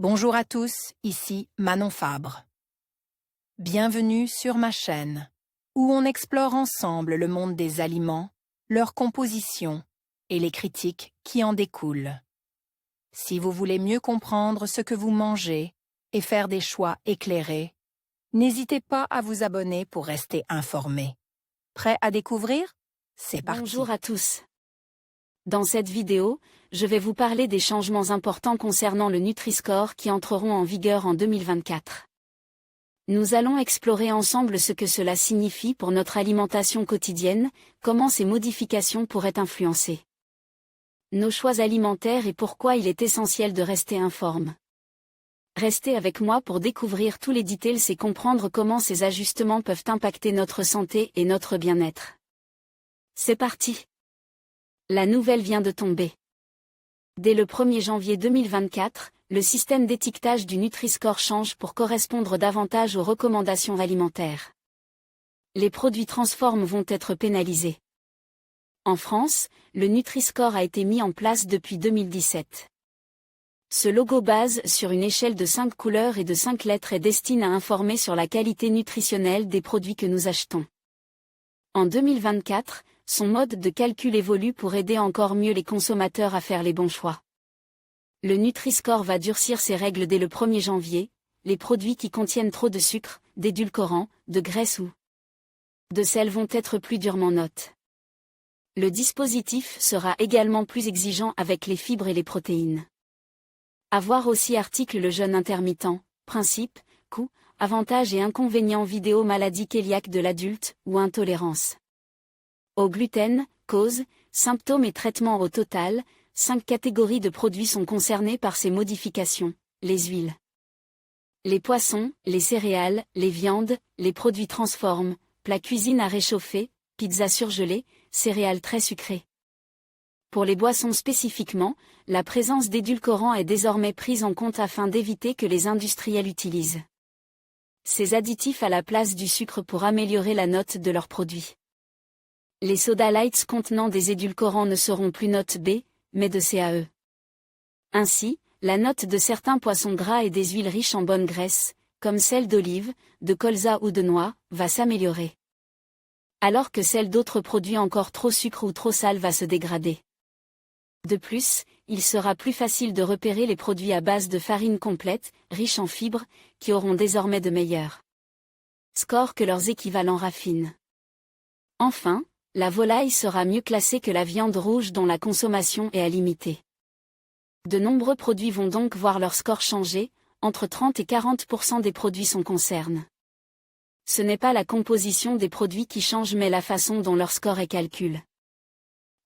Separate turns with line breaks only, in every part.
Bonjour à tous, ici Manon Fabre. Bienvenue sur ma chaîne, où on explore ensemble le monde des aliments, leur composition et les critiques qui en découlent. Si vous voulez mieux comprendre ce que vous mangez et faire des choix éclairés, n'hésitez pas à vous abonner pour rester informé. Prêt à découvrir? C'est parti.
Bonjour à tous. Dans cette vidéo, je vais vous parler des changements importants concernant le Nutri-Score qui entreront en vigueur en 2024. Nous allons explorer ensemble ce que cela signifie pour notre alimentation quotidienne, comment ces modifications pourraient influencer nos choix alimentaires et pourquoi il est essentiel de rester informe. Restez avec moi pour découvrir tous les details et comprendre comment ces ajustements peuvent impacter notre santé et notre bien-être. C'est parti! La nouvelle vient de tomber. Dès le 1er janvier 2024, le système d'étiquetage du Nutri-Score change pour correspondre davantage aux recommandations alimentaires. Les produits transformes vont être pénalisés. En France, le Nutri-Score a été mis en place depuis 2017. Ce logo base sur une échelle de 5 couleurs et de 5 lettres est destiné à informer sur la qualité nutritionnelle des produits que nous achetons. En 2024, son mode de calcul évolue pour aider encore mieux les consommateurs à faire les bons choix. Le Nutri-Score va durcir ses règles dès le 1er janvier, les produits qui contiennent trop de sucre, d'édulcorants, de graisse ou de sel vont être plus durement notés. Le dispositif sera également plus exigeant avec les fibres et les protéines. À voir aussi article le jeûne intermittent, principe, coûts, avantages et inconvénients vidéo maladie cœliaque de l'adulte ou intolérance au gluten, causes, symptômes et traitements au total, 5 catégories de produits sont concernées par ces modifications, les huiles, les poissons, les céréales, les viandes, les produits transformes, plats cuisine à réchauffer, pizzas surgelées, céréales très sucrées. Pour les boissons spécifiquement, la présence d'édulcorants est désormais prise en compte afin d'éviter que les industriels utilisent ces additifs à la place du sucre pour améliorer la note de leurs produits. Les soda lights contenant des édulcorants ne seront plus note B, mais de CAE. Ainsi, la note de certains poissons gras et des huiles riches en bonne graisse, comme celle d'olive, de colza ou de noix, va s'améliorer. Alors que celle d'autres produits encore trop sucre ou trop sale va se dégrader. De plus, il sera plus facile de repérer les produits à base de farine complète, riches en fibres, qui auront désormais de meilleurs scores que leurs équivalents raffines. Enfin, la volaille sera mieux classée que la viande rouge dont la consommation est à limiter. De nombreux produits vont donc voir leur score changer, entre 30 et 40% des produits sont concernés. Ce n'est pas la composition des produits qui change mais la façon dont leur score est calculé.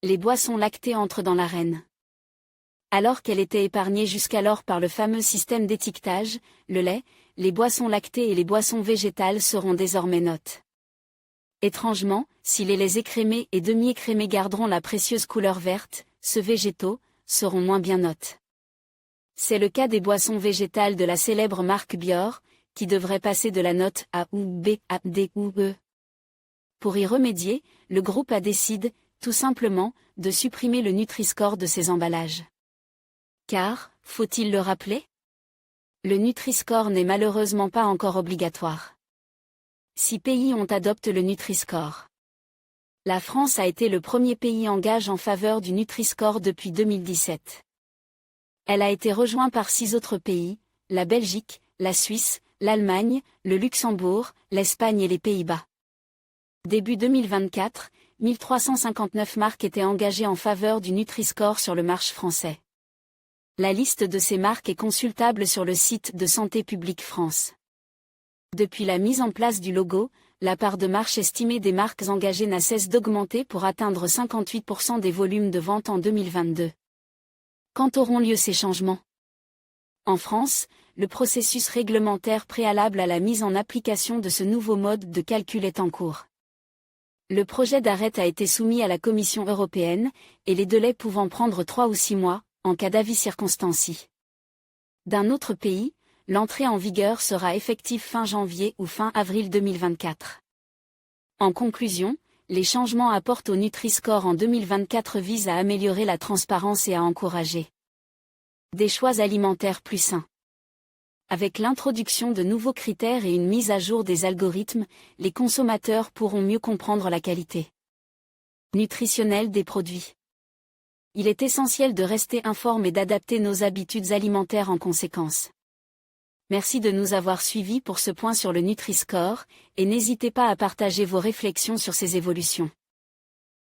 Les boissons lactées entrent dans l'arène. Alors qu'elle était épargnée jusqu'alors par le fameux système d'étiquetage, le lait, les boissons lactées et les boissons végétales seront désormais notes. Étrangement, si les laits écrémés et demi-écrémés garderont la précieuse couleur verte, ceux végétaux seront moins bien notés. C'est le cas des boissons végétales de la célèbre marque Bior, qui devrait passer de la note A ou B à D ou E. Pour y remédier, le groupe A décide, tout simplement, de supprimer le Nutri-Score de ses emballages. Car, faut-il le rappeler? Le Nutri-Score n'est malheureusement pas encore obligatoire. 6 pays ont adopté le Nutri-Score. La France a été le premier pays engagé en faveur du Nutri-Score depuis 2017. Elle a été rejointe par 6 autres pays, la Belgique, la Suisse, l'Allemagne, le Luxembourg, l'Espagne et les Pays-Bas. Début 2024, 1359 marques étaient engagées en faveur du Nutri-Score sur le marché français. La liste de ces marques est consultable sur le site de Santé publique France. Depuis la mise en place du logo, la part de marché estimée des marques engagées n'a cesse d'augmenter pour atteindre 58% des volumes de vente en 2022. Quand auront lieu ces changements? En France, le processus réglementaire préalable à la mise en application de ce nouveau mode de calcul est en cours. Le projet d'arrêt a été soumis à la Commission européenne, et les délais pouvant prendre 3 ou 6 mois, en cas d'avis circonstancié. D'un autre pays, l'entrée en vigueur sera effective fin janvier ou fin avril 2024. En conclusion, les changements apportés au Nutri-Score en 2024 visent à améliorer la transparence et à encourager des choix alimentaires plus sains. Avec l'introduction de nouveaux critères et une mise à jour des algorithmes, les consommateurs pourront mieux comprendre la qualité nutritionnelle des produits. Il est essentiel de rester informé et d'adapter nos habitudes alimentaires en conséquence. Merci de nous avoir suivis pour ce point sur le Nutri-Score, et n'hésitez pas à partager vos réflexions sur ces évolutions.